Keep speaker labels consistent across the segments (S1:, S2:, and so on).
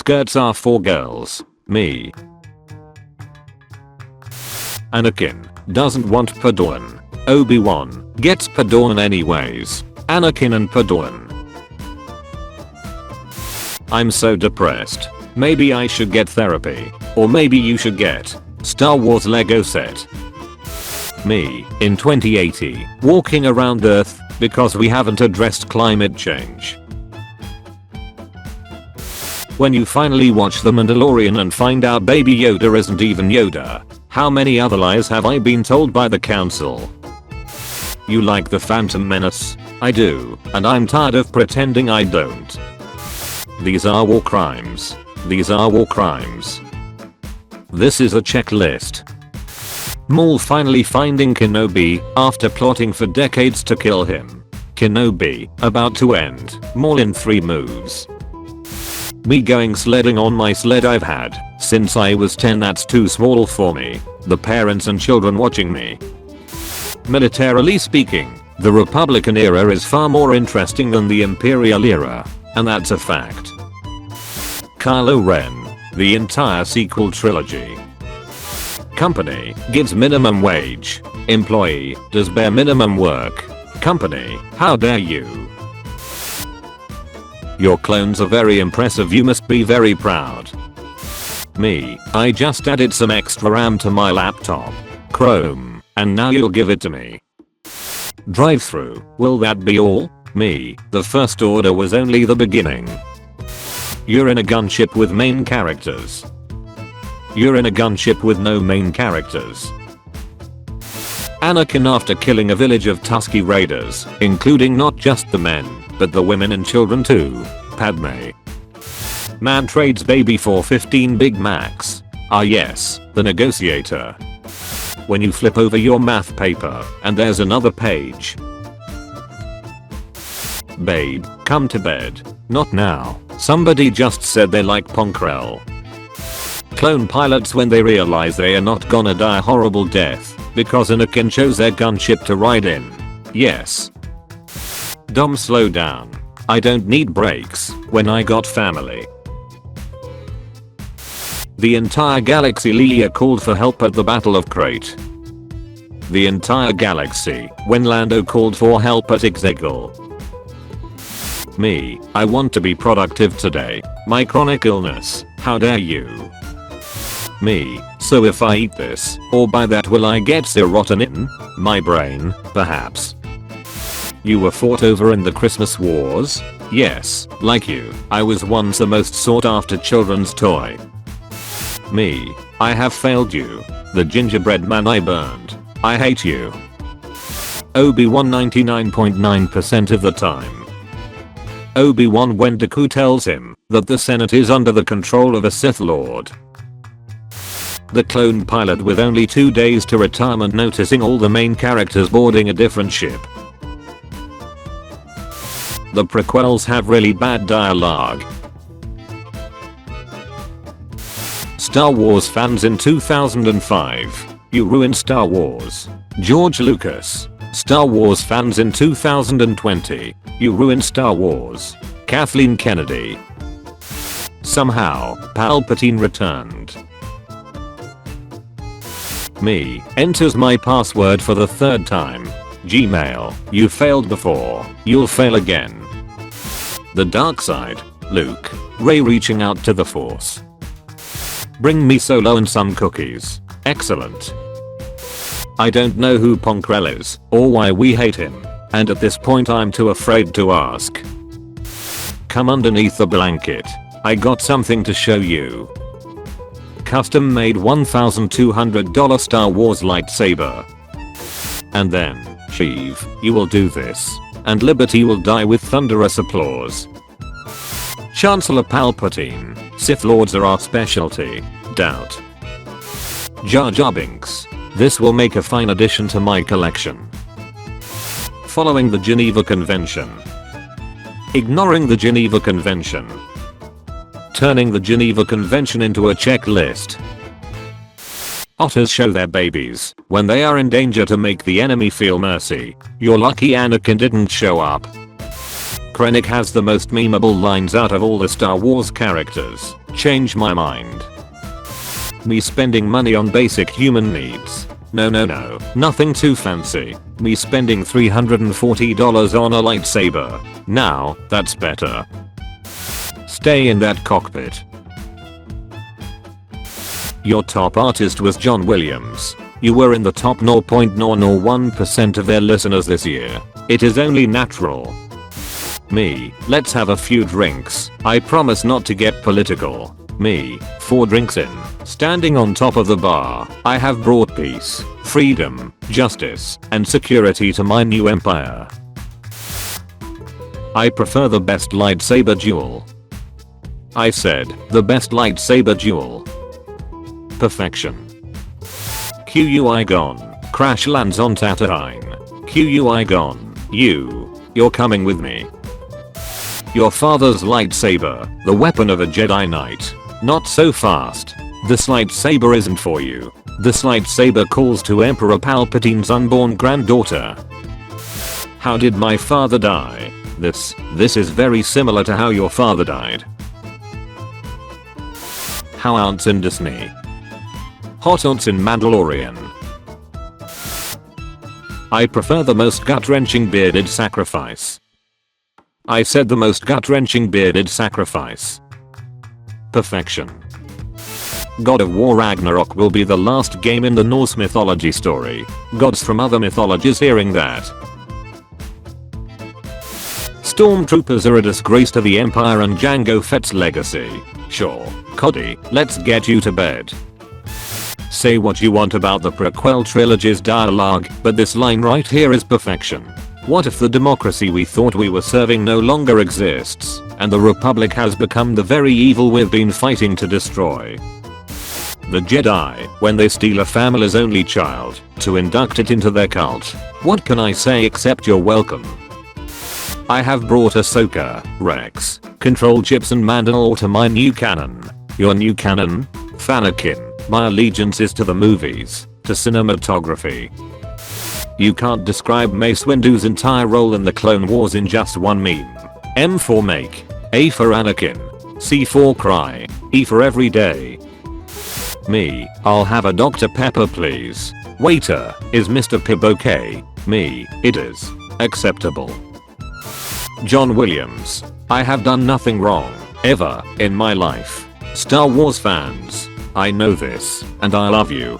S1: skirts are for girls. Me. Anakin doesn't want Padawan. Obi-Wan gets Padawan anyways. Anakin and Padawan. I'm so depressed. Maybe I should get therapy. Or maybe you should get Star Wars Lego set. Me, in 2080, walking around Earth because we haven't addressed climate change. When you finally watch The Mandalorian and find out Baby Yoda isn't even Yoda, how many other lies have I been told by the council? You like The Phantom Menace? I do, and I'm tired of pretending I don't. These are war crimes. These are war crimes. This is a checklist. Maul finally finding Kenobi after plotting for decades to kill him. Kenobi about to end Maul in 3 moves. Me going sledding on my sled I've had since I was 10. That's too small for me. The parents and children watching me. Militarily speaking, the Republican era is far more interesting than the Imperial era, and that's a fact. Kylo Ren, the entire sequel trilogy. Company gives minimum wage. Employee does bare minimum work. Company, how dare you? Your clones are very impressive. You must be very proud. Me, I just added some extra RAM to my laptop. Chrome, and now you'll give it to me. Drive-through, will that be all? Me, the First Order was only the beginning. You're in a gunship with main characters. You're in a gunship with no main characters. Anakin after killing a village of Tusky Raiders, including not just the men, but the women and children too. Padme. Man trades baby for 15 Big Macs. Ah yes, the negotiator. When you flip over your math paper, and there's another page. Babe, come to bed. Not now. Somebody just said they like Ponkrell. Clone pilots when they realize they are not gonna die a horrible death because Anakin chose their gunship to ride in. Yes. Dom, slow down. I don't need brakes when I got family. The entire galaxy Leia called for help at the Battle of Crate. The entire galaxy when Lando called for help at Exegol. Me, I want to be productive today. My chronic illness, how dare you? Me, so if I eat this or buy that will I get serotonin? My brain, perhaps. You were fought over in the Christmas Wars? Yes, like you, I was once the most sought after children's toy. Me, I have failed you. The gingerbread man I burned. I hate you. Obi-Wan 99.9% of the time. Obi-Wan when Dooku tells him that the Senate is under the control of a Sith Lord. The clone pilot with only 2 days to retirement noticing all the main characters boarding a different ship. The prequels have really bad dialogue. Star Wars fans in 2005. You ruined Star Wars. George Lucas. Star Wars fans in 2020. You ruined Star Wars. Kathleen Kennedy. Somehow, Palpatine returned. Me, enters my password for the 3rd time. Gmail, you failed before, you'll fail again. The dark side. Luke. Rey reaching out to the Force. Bring me Solo and some cookies. Excellent. I don't know who Ponkrell is, or why we hate him, and at this point I'm too afraid to ask. Come underneath the blanket. I got something to show you. Custom made $1,200 Star Wars lightsaber. And then, Sheev, you will do this, and Liberty will die with thunderous applause. Chancellor Palpatine, Sith Lords are our specialty. Doubt. Jar Jar Binks. This will make a fine addition to my collection. Following the Geneva Convention. Ignoring the Geneva Convention. Turning the Geneva Convention into a checklist. Otters show their babies when they are in danger to make the enemy feel mercy. You're lucky Anakin didn't show up. Krennic has the most memeable lines out of all the Star Wars characters. Change my mind. Me spending money on basic human needs. No, nothing too fancy. Me spending $340 on a lightsaber. Now, that's better. Stay in that cockpit. Your top artist was John Williams. You were in the top 0.001% of their listeners this year. It is only natural. Me, let's have a few drinks. I promise not to get political. Me, 4 drinks in, standing on top of the bar. I have brought peace, freedom, justice, and security to my new empire. I prefer the best lightsaber duel. I said, the best lightsaber duel. Perfection. QUI gone. Crash lands on Tatooine. QUI gone. You're coming with me. Your father's lightsaber, the weapon of a Jedi Knight. Not so fast. This lightsaber isn't for you. This lightsaber calls to Emperor Palpatine's unborn granddaughter. How did my father die? This is very similar to how your father died. How aunts in Disney. Hot aunts in Mandalorian. I prefer the most gut-wrenching bearded sacrifice. I said the most gut-wrenching bearded sacrifice. Perfection. God of War Ragnarok will be the last game in the Norse mythology story. Gods from other mythologies hearing that. Stormtroopers are a disgrace to the Empire and Jango Fett's legacy. Sure, Cody, let's get you to bed. Say what you want about the prequel trilogy's dialogue, but this line right here is perfection. What if the democracy we thought we were serving no longer exists, and the Republic has become the very evil we've been fighting to destroy? The Jedi, when they steal a family's only child, to induct it into their cult. What can I say except you're welcome? I have brought Ahsoka, Rex, control chips and Mandalore to my new canon. Your new canon? Fanakin. My allegiance is to the movies, to cinematography. You can't describe Mace Windu's entire role in the Clone Wars in just one meme. M for make, A for Anakin, C for cry, E for every day. Me, I'll have a Dr. Pepper please. Waiter, is Mr. Pibb okay? Me, it is. Acceptable. John Williams, I have done nothing wrong, ever, in my life. Star Wars fans, I know this, and I love you.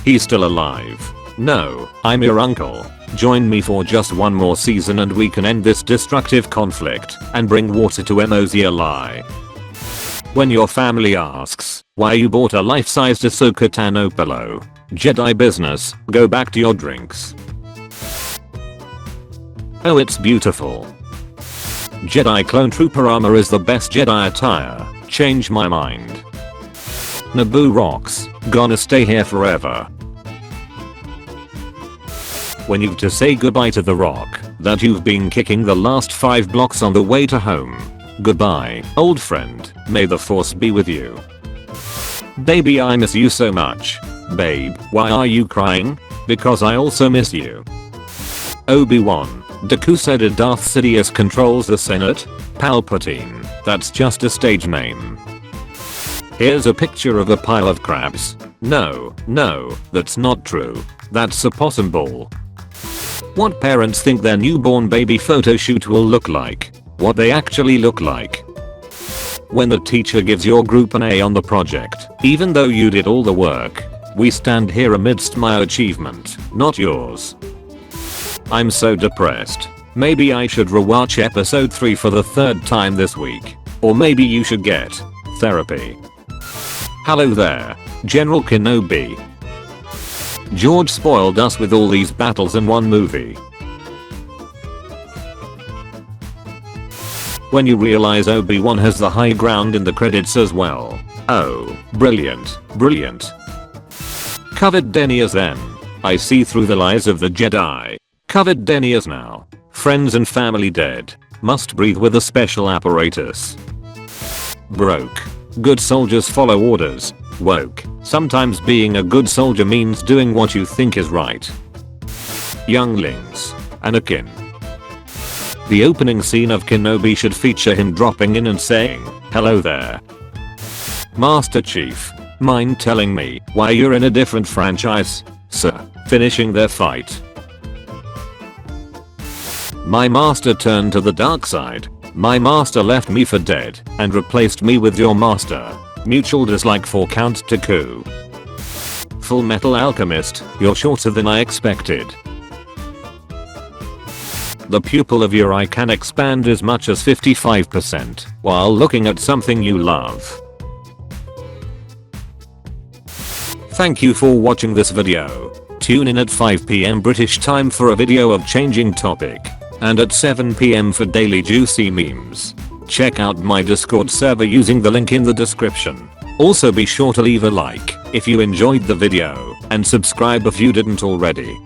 S1: He's still alive. No, I'm your uncle. Join me for just one more season and we can end this destructive conflict and bring water to Mos Eisley. When your family asks why you bought a life-sized Ahsoka Tano pillow, Jedi business, go back to your drinks. Oh, it's beautiful. Jedi clone trooper armor is the best Jedi attire. Change my mind. Naboo rocks. Gonna stay here forever. When you've to say goodbye to the rock that you've been kicking the last 5 blocks on the way to home. Goodbye, old friend. May the force be with you. Baby, I miss you so much. Babe, why are you crying? Because I also miss you. Obi-Wan. Dooku said Darth Sidious controls the Senate? Palpatine. That's just a stage name. Here's a picture of a pile of crabs. No, that's not true. That's a possum ball. What parents think their newborn baby photo shoot will look like? What they actually look like. When the teacher gives your group an A on the project, even though you did all the work, we stand here amidst my achievement, not yours. I'm so depressed. Maybe I should rewatch episode 3 for the 3rd time this week. Or maybe you should get therapy. Hello there, General Kenobi. George spoiled us with all these battles in one movie. When you realize Obi-Wan has the high ground in the credits as well. Oh, brilliant. Covered deniers then. I see through the lies of the Jedi. Covered deniers now. Friends and family dead. Must breathe with a special apparatus. Broke. Good soldiers follow orders. Woke. Sometimes being a good soldier means doing what you think is right. Younglings. Anakin. The opening scene of Kenobi should feature him dropping in and saying, "Hello there." Master Chief, mind telling me why you're in a different franchise, sir? Finishing their fight. My master turned to the dark side. My master left me for dead and replaced me with your master. Mutual dislike for Count Dooku. Full Metal Alchemist, you're shorter than I expected. The pupil of your eye can expand as much as 55% while looking at something you love. Thank you for watching this video. Tune in at 5 PM British time for a video of changing topic, and at 7 PM for daily juicy memes. Check out my Discord server using the link in the description. Also be sure to leave a like if you enjoyed the video and subscribe if you didn't already.